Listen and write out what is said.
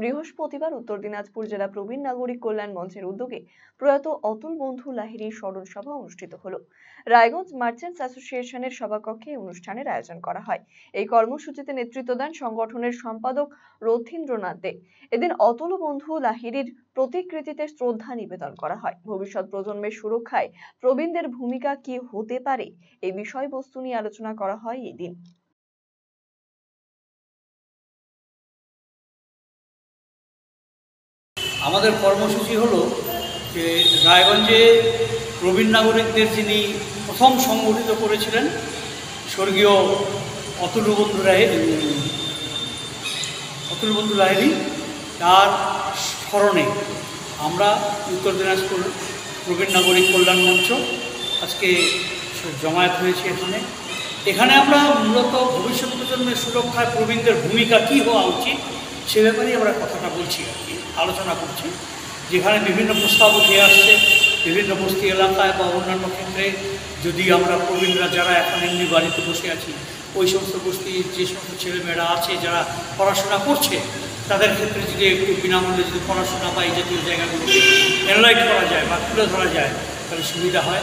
বৃহস্পতিবার উত্তর দিনাজপুর জেলা প্রবীণ নাগরিক কল্যাণ মঞ্চের উদ্যোগে প্রয়াত অতুল বন্ধু লাহিড়ীর স্মরণ সভা অনুষ্ঠিত হলো। রায়গঞ্জ মার্চেন্টস অ্যাসোসিয়েশনের সভাকক্ষে অনুষ্ঠানের আয়োজন করা হয়। এই কর্মসূচিতে নেতৃত্ব দেন সংগঠনের সম্পাদক রথীন্দ্রনাথ দে। এদিন অতুল বন্ধু লাহিড়ীর প্রতিকৃতিতে শ্রদ্ধা নিবেদন করা হয়। ভবিষ্যৎ প্রজন্মের সুরক্ষায় প্রবীণদের ভূমিকা কি হতে পারে, এই বিষয়বস্তু নিয়ে আলোচনা করা হয় এই দিন। আমাদের কর্মসূচি হলো যে রায়গঞ্জে প্রবীণ নাগরিকদের যিনি প্রথম সংগঠিত করেছিলেন স্বর্গীয় অতুল বন্ধু লাহিড়ী, তার স্মরণে আমরা উত্তর দিনাজপুর প্রবীণ নাগরিক কল্যাণ মঞ্চ আজকে জমায়েত হয়েছে। এখানে আমরা মূলত ভবিষ্যৎ প্রজন্মের সুরক্ষায় প্রবীণদের ভূমিকা কী হওয়া উচিত সে ব্যাপারে আমরা কথাটা বলছি, আলোচনা করছি। যেখানে বিভিন্ন প্রস্তাব উঠে আসছে বিভিন্ন বস্তি এলাকায় বা অন্যান্য ক্ষেত্রে, যদি আমরা প্রবীণরা যারা এখন এমনি বাড়িতে বসে আছি, ওই সমস্ত বস্তির যে সমস্ত ছেলেমেয়েরা আছে যারা পড়াশোনা করছে, তাদের ক্ষেত্রে যদি একটু বিনামূল্যে যদি পড়াশোনা বা এই জাতীয় জায়গাগুলোকে এনলাইট করা যায় বা তুলে ধরা যায় তাহলে সুবিধা হয়।